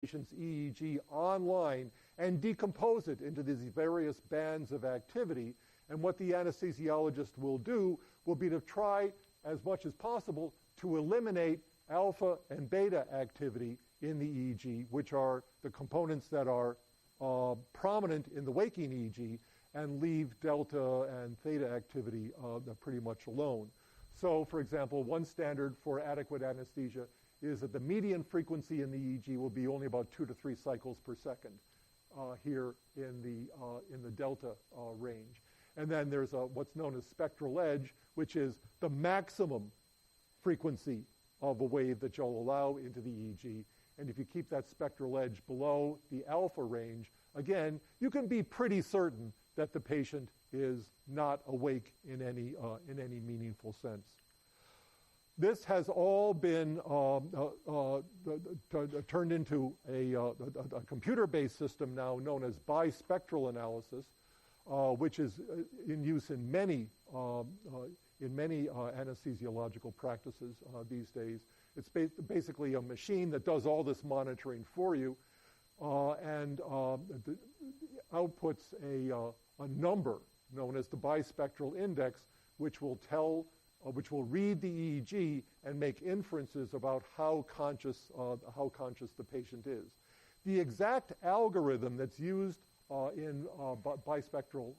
patient's EEG online and decompose it into these various bands of activity. And what the anesthesiologist will do will be to try as much as possible to eliminate alpha and beta activity in the EEG, which are the components that are prominent in the waking EEG, and leave delta and theta activity pretty much alone. So, for example, one standard for adequate anesthesia is that the median frequency in the EEG will be only about 2 to 3 cycles per second here in the delta range. And then there's what's known as spectral edge, which is the maximum frequency of a wave that you'll allow into the EEG. And if you keep that spectral edge below the alpha range, again, you can be pretty certain that the patient is not awake in any meaningful sense. This has all been turned into a computer-based system now known as bispectral analysis, which is in use in many anesthesiological practices these days. It's basically a machine that does all this monitoring for you, and outputs a number known as the bispectral index, which will read the EEG and make inferences about how conscious the patient is. The exact algorithm that's used in bispectral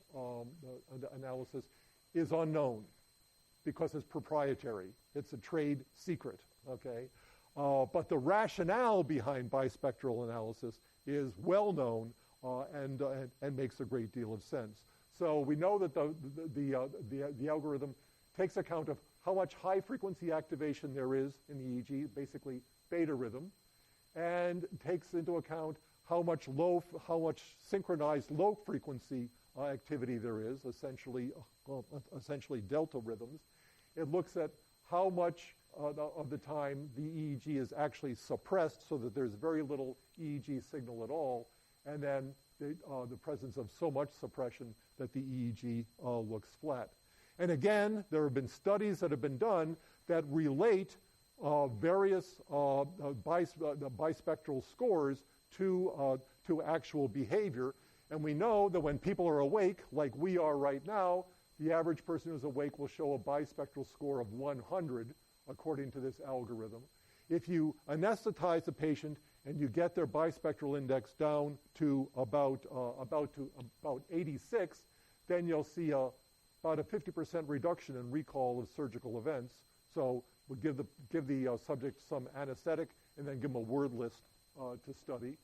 analysis is unknown because it's proprietary. It's a trade secret, okay? But the rationale behind bispectral analysis is well known and makes a great deal of sense. So we know that the algorithm takes account of how much high-frequency activation there is in the EEG, basically beta rhythm, and takes into account how much synchronized low-frequency activity there is, essentially delta rhythms. It looks at how much of the time the EEG is actually suppressed so that there's very little EEG signal at all, and then the presence of so much suppression that the EEG looks flat. And again, there have been studies that have been done that relate various bispectral scores to actual behavior. And we know that when people are awake, like we are right now, the average person who's awake will show a bispectral score of 100, according to this algorithm. If you anesthetize a patient and you get their bispectral index down to about 86, then you'll see about a 50% reduction in recall of surgical events. So we'll give the subject some anesthetic and then give them a word list to study.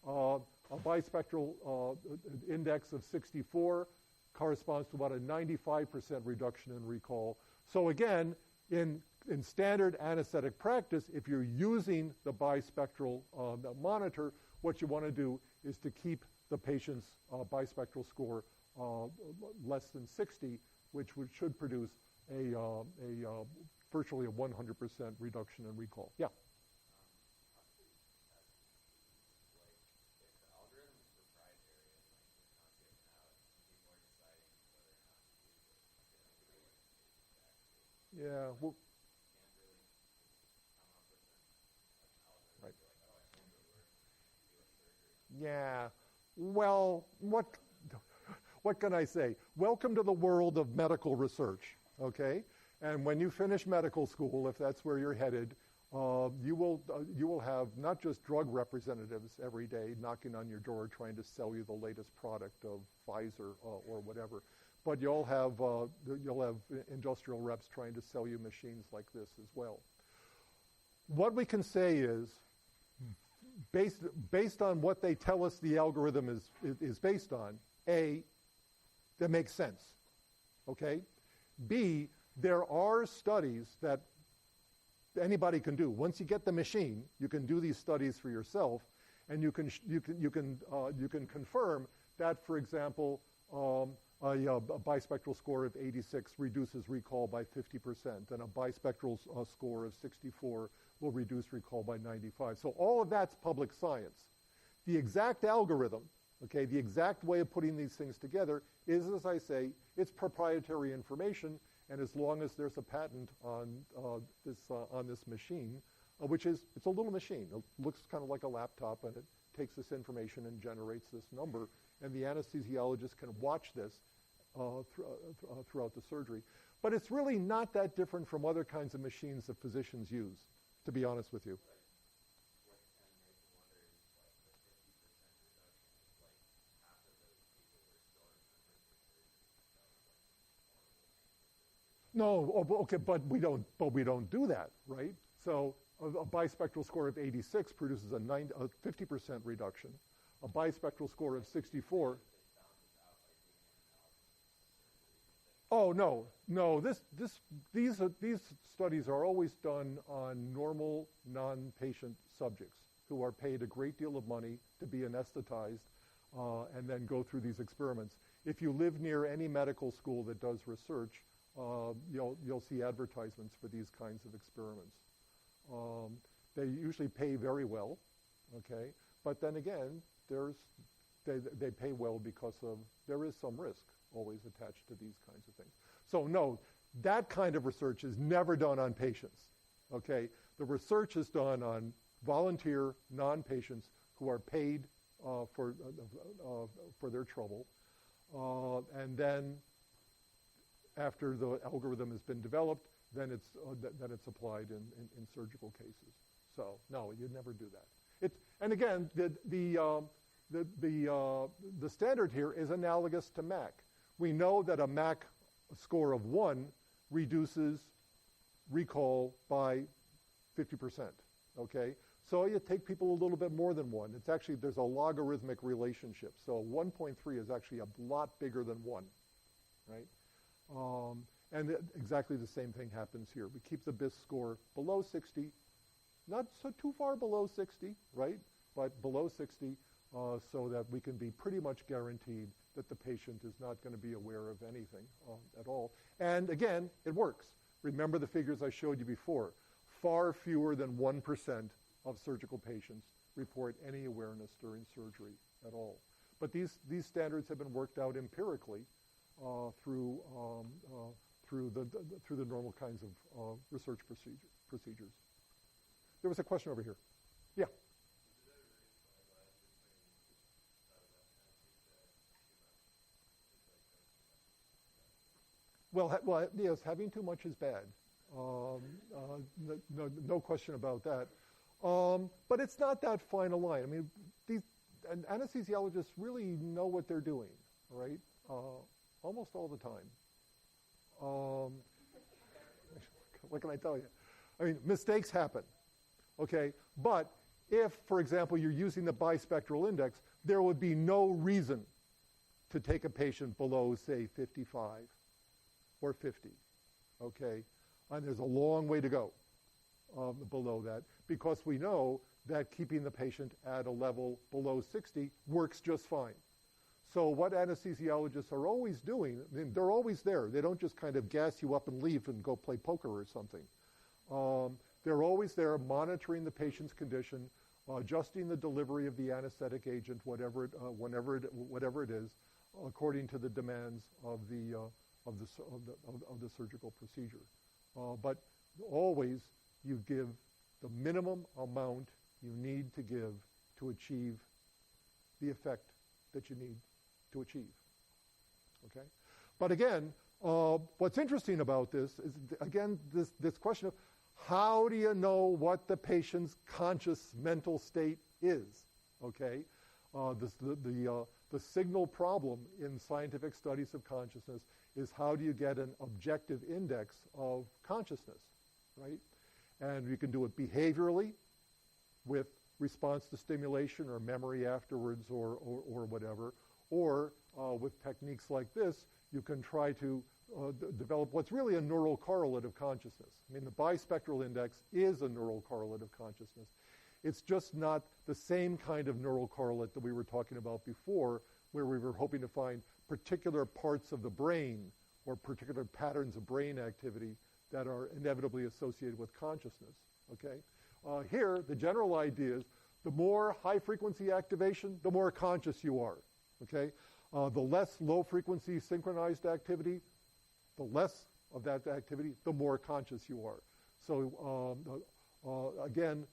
A bispectral index of 64 corresponds to about a 95% reduction in recall. So again, in standard anesthetic practice, if you're using the bispectral monitor, what you want to do is to keep the patient's bispectral score less than 60, which should produce virtually a 100% reduction in recall. Yeah. Yeah. Well, right. Yeah. Well, what can I say? Welcome to the world of medical research, okay? And when you finish medical school, if that's where you're headed, you will have not just drug representatives every day knocking on your door trying to sell you the latest product of Pfizer or whatever, but you'll have industrial reps trying to sell you machines like this as well. What we can say is, based on what they tell us the algorithm is based on, A, that makes sense, okay? B, there are studies that anybody can do. Once you get the machine, you can do these studies for yourself, and you can confirm that, for example, a bispectral score of 86 reduces recall by 50%, and a bispectral score of 64 will reduce recall by 95. So all of that's public science. The exact algorithm, okay, the exact way of putting these things together is, as I say, it's proprietary information, and as long as there's a patent on this machine, which is, it's a little machine. It looks kind of like a laptop, and it takes this information and generates this number, and the anesthesiologist can watch this throughout the surgery. But it's really not that different from other kinds of machines that physicians use, to be honest with you. No, okay, but we don't do that, right? So a bispectral score of 86 produces a 50% reduction. A bispectral score of 64. Oh no! These studies are always done on normal, non-patient subjects who are paid a great deal of money to be anesthetized and then go through these experiments. If you live near any medical school that does research, you'll see advertisements for these kinds of experiments. They usually pay very well, okay? But then again, they pay well because there is some risk always attached to these kinds of things. So no, that kind of research is never done on patients, okay? The research is done on volunteer non-patients who are paid for their trouble, and then after the algorithm has been developed, then it's applied in surgical cases. So no, you'd never do that. And again, the standard here is analogous to MAC. We know that a MAC score of 1 reduces recall by 50%, okay? So you take people a little bit more than 1. It's actually, there's a logarithmic relationship. So 1.3 is actually a lot bigger than 1, right? And exactly the same thing happens here. We keep the BIS score below 60, not so too far below 60, right? But below 60 so that we can be pretty much guaranteed that the patient is not going to be aware of anything at all. And again, it works. Remember the figures I showed you before. Far fewer than 1% of surgical patients report any awareness during surgery at all. But these standards have been worked out empirically through the normal kinds of research procedures. There was a question over here. Yeah. Well, yes, having too much is bad. No question about that. But it's not that fine a line. I mean, these anesthesiologists really know what they're doing, right? Almost all the time. What can I tell you? I mean, mistakes happen, okay? But if, for example, you're using the bispectral index, there would be no reason to take a patient below, say, 55 or 50, okay? And there's a long way to go below that because we know that keeping the patient at a level below 60 works just fine. So what anesthesiologists are always doing, I mean, they're always there. They don't just kind of gas you up and leave and go play poker or something. They're always there monitoring the patient's condition, adjusting the delivery of the anesthetic agent, whatever it is, according to the demands of the surgical procedure. But always you give the minimum amount you need to give to achieve the effect that you need to achieve, okay? But again, what's interesting about this is, again, this question of how do you know what the patient's conscious mental state is, okay? The signal problem in scientific studies of consciousness is how do you get an objective index of consciousness, right? And you can do it behaviorally with response to stimulation or memory afterwards or whatever, or with techniques like this, you can try to develop what's really a neural correlate of consciousness. I mean, the bispectral index is a neural correlate of consciousness. It's just not the same kind of neural correlate that we were talking about before, where we were hoping to find particular parts of the brain or particular patterns of brain activity that are inevitably associated with consciousness, okay? Here, the general idea is the more high-frequency activation, the more conscious you are, okay? The less low-frequency synchronized activity, the less of that activity, the more conscious you are. So Again,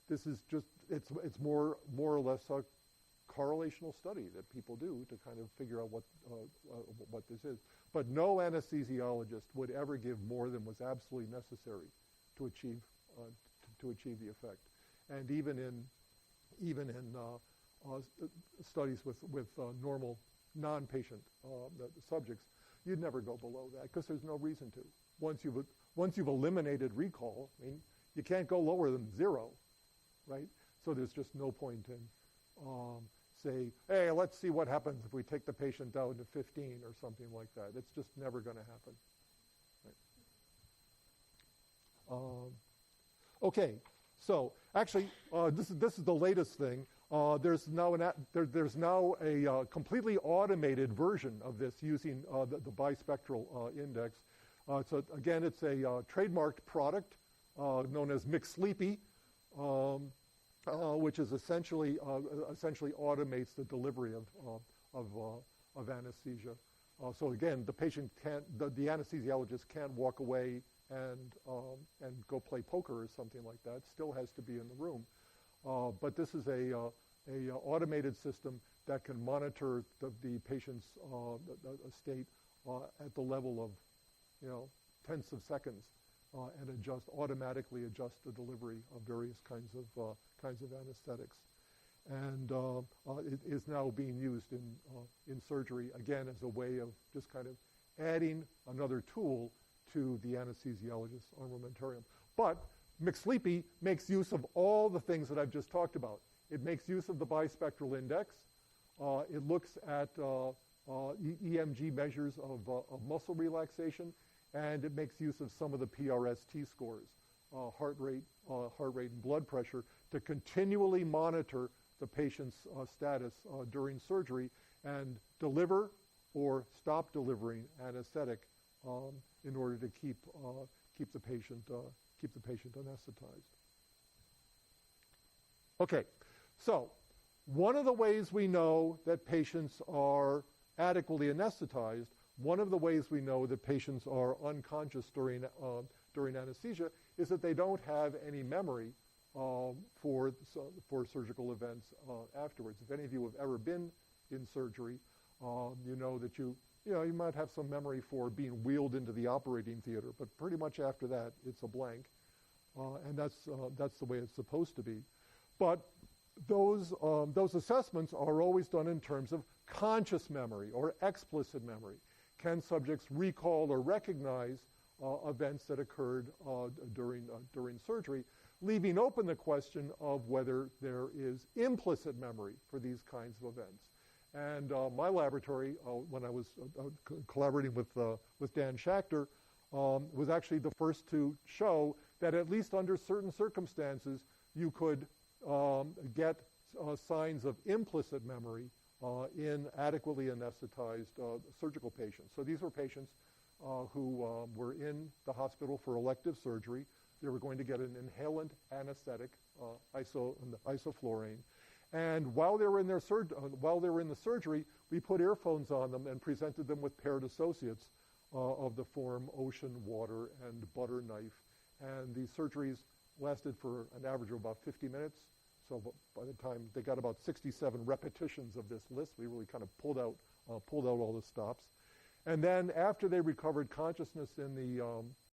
this is just, it's more or less a correlational study that people do to kind of figure out what this is. But no anesthesiologist would ever give more than was absolutely necessary to achieve the effect. And even in studies with normal non-patient subjects, you'd never go below that because there's no reason to. Once you've eliminated recall, I mean, you can't go lower than 0, right? So there's just no point in say, hey, let's see what happens if we take the patient down to 15 or something like that. It's just never going to happen. Right? Okay, so actually, this is the latest thing. There's now a completely automated version of this using the bispectral index. So again, it's a trademarked product known as McSleepy, which is essentially automates the delivery of anesthesia. So again, the patient the anesthesiologist can't walk away and go play poker or something like that. Still has to be in the room. But this is a automated system that can monitor the patient's state at the level of, tenths of seconds, and automatically adjust the delivery of various kinds of anesthetics. And it is now being used in surgery, again, as a way of just kind of adding another tool to the anesthesiologist's armamentarium. But McSleepy makes use of all the things that I've just talked about. It makes use of the bispectral index. It looks at EMG measures of muscle relaxation, and it makes use of some of the PRST scores, heart rate and blood pressure, to continually monitor the patient's status during surgery and deliver or stop delivering anesthetic in order to keep the patient anesthetized. Okay, so one of the ways we know that patients are adequately anesthetized, one of the ways we know that patients are unconscious during anesthesia is that they don't have any memory for surgical events afterwards. If any of you have ever been in surgery, you know that you might have some memory for being wheeled into the operating theater, but pretty much after that, it's a blank, and that's the way it's supposed to be. But those assessments are always done in terms of conscious memory or explicit memory. Can subjects recall or recognize events that occurred during surgery, leaving open the question of whether there is implicit memory for these kinds of events. And my laboratory, when I was collaborating with Dan Schachter, was actually the first to show that at least under certain circumstances, you could get signs of implicit memory in adequately anesthetized surgical patients. So these were patients who were in the hospital for elective surgery. They were going to get an inhalant anesthetic, isoflurane. And while they were in the surgery, we put earphones on them and presented them with paired associates of the form ocean, water, and butter knife. And these surgeries lasted for an average of about 50 minutes. So by the time they got about 67 repetitions of this list, we really kind of pulled out all the stops. And then after they recovered consciousness in the